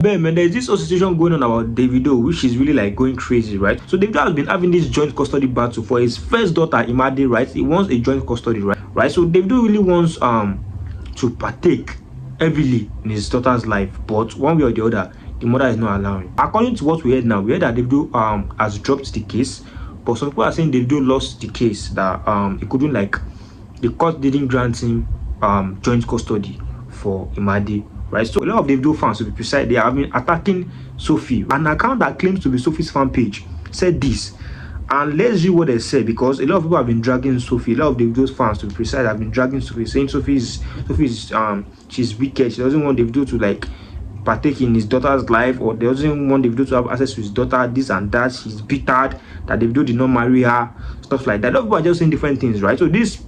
But man, there's this whole situation going on about Davido, which is really like going crazy, right? So Davido has been having this joint custody battle for his first daughter, Imade, right? He wants a joint custody, right? So Davido really wants to partake heavily in his daughter's life, but one way or the other, the mother is not allowing. According to what we heard now, we heard that Davido has dropped the case, but some people are saying Davido lost the case, that he couldn't, like, the court didn't grant him joint custody for Imade, right? So a lot of Davido fans, to be precise, they have been attacking Sophie. An account that claims to be Sophie's fan page said this, and let's read what they said, because a lot of people have been dragging Sophie. A lot of Davido's fans, to be precise, have been dragging Sophie, saying Sophie's she's wicked. She doesn't want Davido to, like, partake in his daughter's life, or they doesn't want Davido to have access to his daughter, this and that. She's bitter that Davido did not marry her, stuff like that. A lot of people are just saying different things, right? So this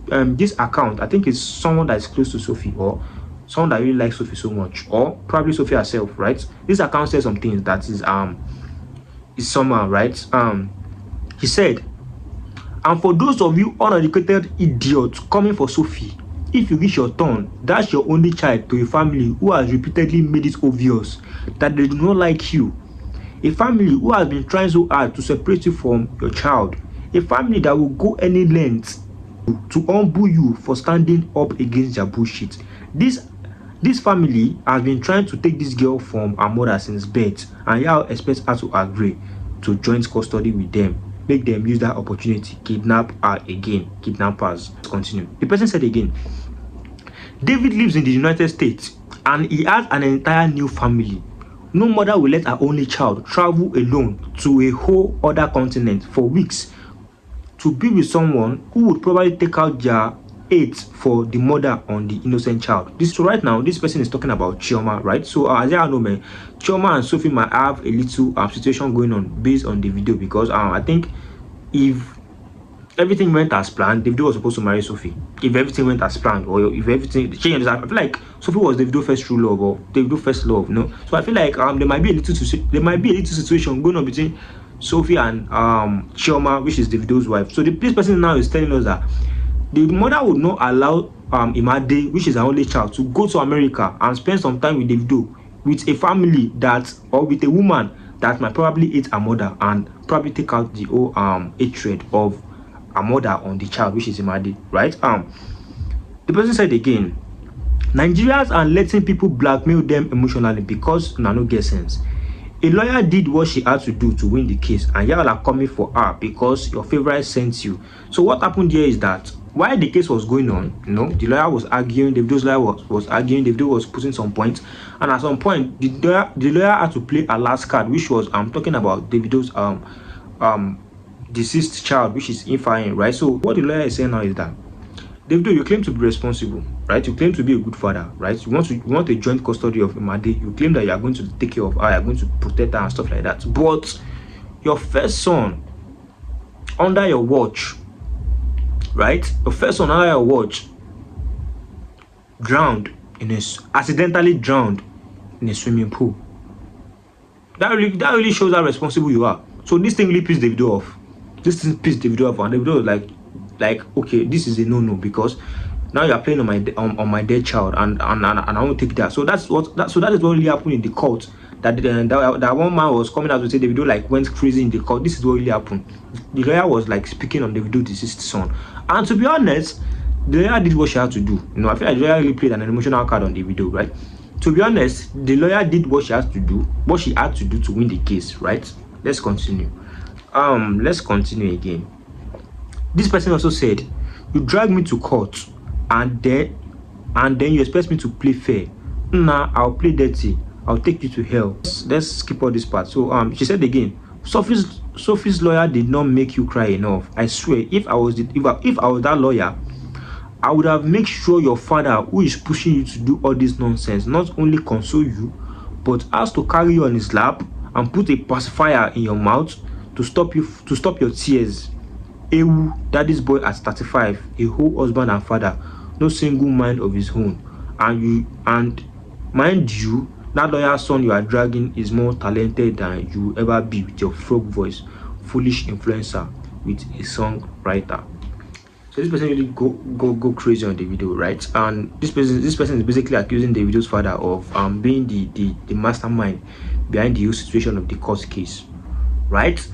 account, I think, is someone that is close to Sophie, or someone that really likes Sophie so much, or probably Sophie herself, right? This account says some things that is somehow, right? He said, and for those of you uneducated idiots coming for Sophie, if you reach your turn, that's your only child to a family who has repeatedly made it obvious that they do not like you. A family who has been trying so hard to separate you from your child. A family that will go any length to humble you for standing up against their bullshit. This family has been trying to take this girl from her mother since birth, and y'all expect her to agree to joint custody with them. Make them use that opportunity, kidnap her again. Kidnappers. Let's continue. The person said again, David lives in the United States and he has an entire new family. No mother will let her only child travel alone to a whole other continent for weeks to be with someone who would probably take out their hate for the mother on the innocent child. So right now, this person is talking about Chioma, right? So as you know, man, Chioma and Sophie might have a little situation going on based on the video, because I think if everything went as planned, Davido was supposed to marry Sophie. If everything went as planned, or if everything changed, I feel like Sophie was Davido's first true love, or Davido's first love, no? So I feel like there might be a little situation going on between Sophie and Chioma, which is Davido's wife. So this person now is telling us that the mother would not allow Imade, which is her only child, to go to America and spend some time with Davido, with a family that, or with a woman that might probably hate her mother and probably take out the whole hatred of her mother on the child, which is Imade, right? The person said again, Nigerians are letting people blackmail them emotionally because no get sense. A lawyer did what she had to do to win the case, and y'all are coming for her because your favorite sent you. So what happened here is that while the case was going on, the lawyer was arguing, Davido's lawyer was arguing, Davido was putting some points, and at some point the lawyer had to play a last card, which was talking about Davido's deceased child, which is Ifeanyi, right? So what the lawyer is saying now is that, Davido, you claim to be responsible, right? You claim to be a good father, right? You want a joint custody of Imade. You claim that you are going to take care of her, you are going to protect her and stuff like that. But your first son under your watch, right? Your first son under your watch accidentally drowned in a swimming pool. That really shows how responsible you are. So this thing really pissed Davido off. This thing pissed Davido off, and Davido was like, okay, this is a no, because now you are playing on my dead child, and I won't take that. So that is what really happened in the court. That one man was coming out to say Davido like went crazy in the court. This is what really happened. The lawyer was like speaking on Davido's deceased son, and to be honest, the lawyer did what she had to do. I feel like the lawyer really played an emotional card on Davido, right? To be honest, the lawyer did what she had to do to win the case, right? Let's continue. Let's continue again. This person also said, you drag me to court and then you expect me to play fair. Nah, I'll play dirty. I'll take you to hell. Let's skip all this part. So she said again, Sophie's lawyer did not make you cry enough. I swear, if I was that lawyer, I would have made sure your father, who is pushing you to do all this nonsense, not only console you, but has to carry you on his lap and put a pacifier in your mouth to stop your tears. Ewu, daddy's boy at 35, a whole husband and father, no single mind of his own. And mind you, that lawyer's son you are dragging is more talented than you will ever be with your frog voice, foolish influencer with a songwriter. So this person really go crazy on the video, right? And this person is basically accusing Davido's father of being the mastermind behind the whole situation of the court case, right?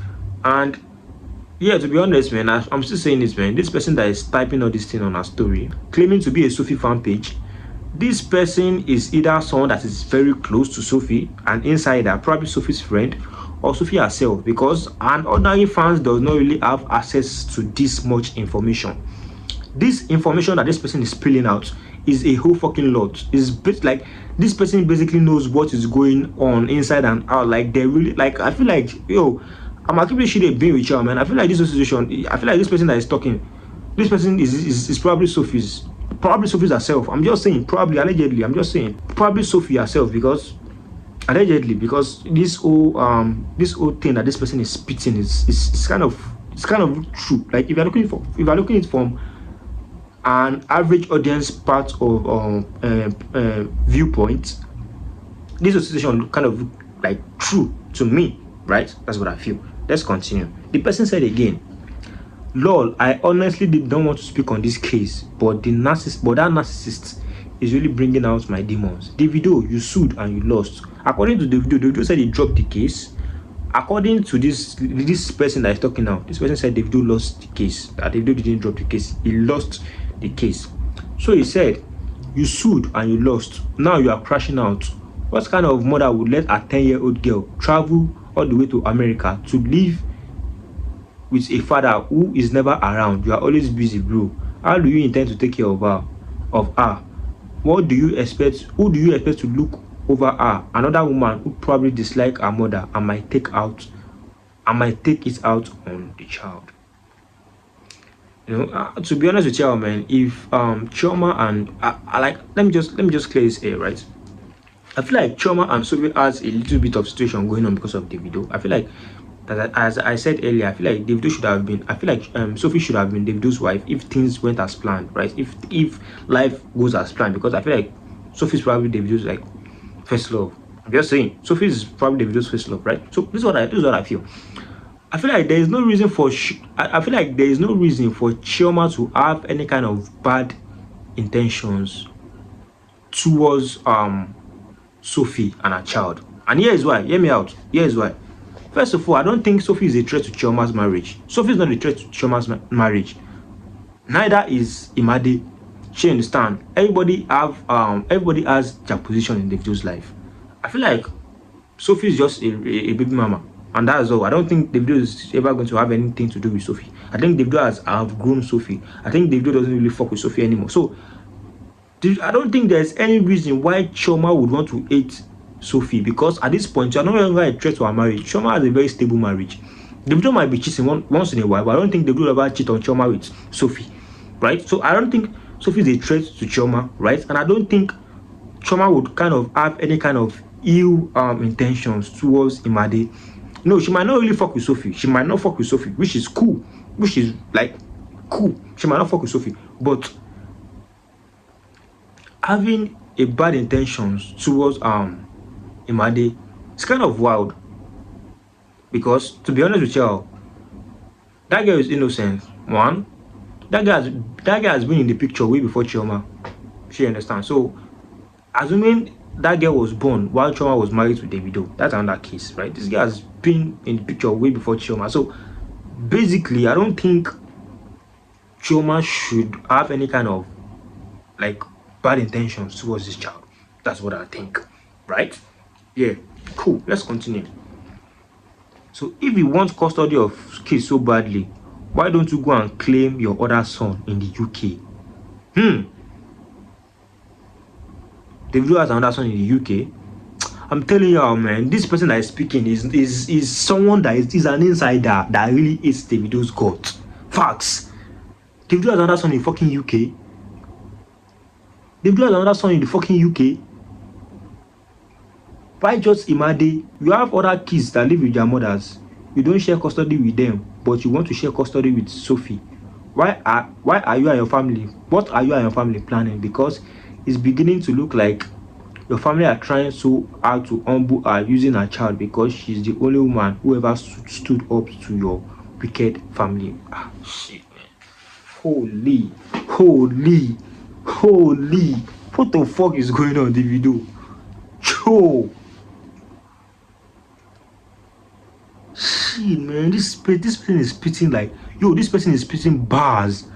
And yeah, to be honest, man, I'm still saying this, man. This person that is typing all this thing on her story, claiming to be a Sophie fan page, this person is either someone that is very close to Sophie, an insider, probably Sophie's friend, or Sophie herself, because an ordinary fan does not really have access to this much information. This information that this person is spilling out is a whole fucking lot. Is like this person basically knows what is going on inside and out. Like they really like. I feel like I'm actually should being with you, man. I feel like this situation. I feel like this person that is talking, this person is probably Sophie's. Probably Sophie's herself. I'm just saying, probably allegedly. I'm just saying, probably Sophie herself, because allegedly, because this whole thing that this person is spitting is kind of true. Like if you're looking at it from an average audience part of viewpoint, this situation kind of like true to me, right? That's what I feel. Let's continue. The person said again, lol, I honestly did not want to speak on this case, but that narcissist is really bringing out my demons. Davido, you sued and you lost. According to Davido said he dropped the case. According to this person that is talking now, this person said Davido lost the case. That Davido didn't drop the case. He lost the case. So he said, you sued and you lost. Now you are crashing out. What kind of mother would let a 10-year-old girl travel all the way to America to live with a father who is never around? You are always busy, bro. How do you intend to take care of her? What do you expect? Who do you expect to look over her? Another woman who probably dislike her mother and might take it out on the child. To be honest with you, man, if Chioma and I like, let me just clear this air, right? I feel like Chioma and Sophie has a little bit of situation going on because of Davido. I feel like that, as I said earlier, I feel like Davido should have been. I feel like Sophie should have been Davido's wife if things went as planned, right? If life goes as planned, because I feel like Sophie's probably Davido's like first love. I'm just saying, Sophie is probably Davido's first love, right? So this is what I feel. I feel like there is no reason for I feel like there is no reason for Chioma to have any kind of bad intentions towards Sophie and her child. And here is why. Hear me out. Here is why. First of all, I don't think Sophie is a threat to Chioma's marriage. Sophie is not a threat to Chioma's marriage. Neither is Imade. She understand. Everybody has their position in Davido's life. I feel like Sophie is just a baby mama, and that's all. I don't think Davido is ever going to have anything to do with Sophie. I think Davido has outgrown Sophie. I think Davido doesn't really fuck with Sophie anymore. So I don't think there's any reason why Chioma would want to hate Sophie, because at this point you're no longer a threat to her marriage. Chioma has a very stable marriage. Davido might be cheating once in a while, but I don't think Davido will ever cheat on Chioma with Sophie, right? So I don't think Sophie is a threat to Chioma, right? And I don't think Chioma would kind of have any kind of ill intentions towards Imade. No, she might not really fuck with Sophie. She might not fuck with Sophie, which is cool. Which is like cool. She might not fuck with Sophie, but having a bad intentions towards Imade, it's kind of wild. Because to be honest with y'all, that girl is innocent. One, that guy has been in the picture way before Chioma. She understands. So assuming that girl was born while Chioma was married to Davido, that's another case, right? This guy has been in the picture way before Chioma. So basically, I don't think Chioma should have any kind of like bad intentions towards this child. That's what I think, right? Yeah, cool. Let's continue. So if you want custody of kids so badly, why don't you go and claim your other son in the UK? Davido has another son in the UK. I'm telling you, man, this person that is speaking is someone that is an insider that really hates Davido's guts. Facts. Davido has another son in fucking UK. Davido has another son in the fucking UK. Why just Imade? You have other kids that live with their mothers. You don't share custody with them, but you want to share custody with Sophie. Why are you and your family? What are you and your family planning? Because it's beginning to look like your family are trying so hard to humble her using her child because she's the only woman who ever stood up to your wicked family. Shit, man. Holy, holy, holy. What the fuck is going on, Davido? Cho. Shit, man. This person is spitting like, yo, this person is spitting bars.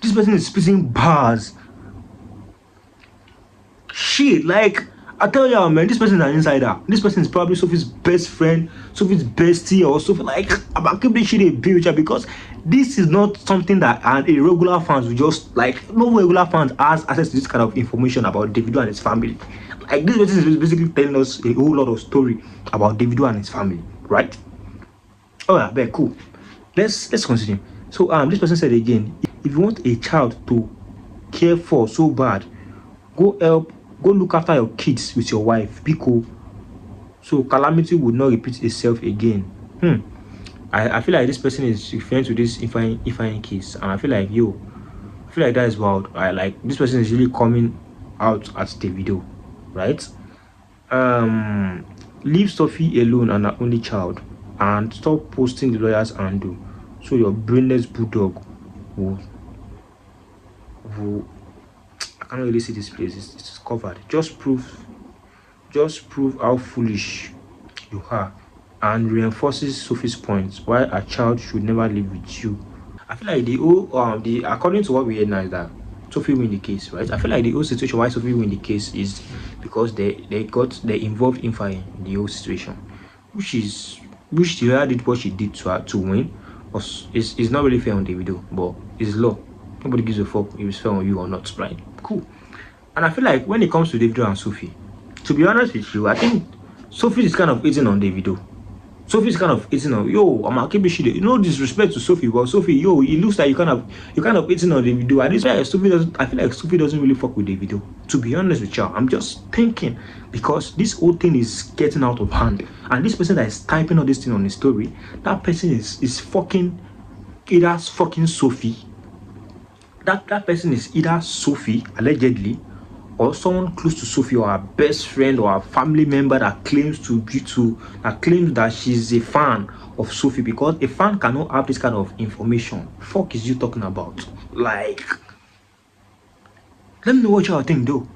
This person is spitting bars. Shit, like, I tell you, man, this person is an insider. This person is probably Sophie's best friend, Sophie's bestie, or Sophie. Like, I'm keep this shit a future because this is not something that a regular fans will just like. No regular fans has access to this kind of information about Davido and his family. Like, this person is basically telling us a whole lot of story about Davido and his family, right? Oh yeah, very cool. Let's continue. So this person said again, if you want a child to care for so bad, go look after your kids with your wife, Biko. So calamity would not repeat itself again. I feel like this person is referring to this Ifeanyi case, and I feel like I feel like that is wild. I like this person is really coming out at the video, right? Leave Sophie alone and her only child, and stop posting the lawyer's handle, so your brainless bulldog will I can't really see this place. It's covered. Just prove how foolish you are, and reinforces Sophie's point why a child should never live with you. I feel like the whole the according to what we heard now is that Sophie win the case, right? I feel like the whole situation why Sophie win the case is because they involved Infa in the whole situation, which the other did what she did to her to win was is not really fair on the video, but it's law. Nobody gives a fuck if it's fair on you or not, right? Cool. And I feel like when it comes to Davido and Sophie, to be honest with you, I think Sophie is kind of eating on Davido. Sophie's kind of eating on I'm a keep shit. No disrespect to Sophie, but Sophie, it looks like you kind of eating on Davido. And this why Sophie doesn't. I feel like Sophie doesn't really fuck with Davido. To be honest with you, I'm just thinking because this whole thing is getting out of hand, and this person that is typing all this thing on his story, that person is fucking either fucking Sophie. That person is either Sophie allegedly, or someone close to Sophie, or her best friend, or her family member that claims that she's a fan of Sophie, because a fan cannot have this kind of information. Fuck is you talking about? Like, let me know what y'all think though.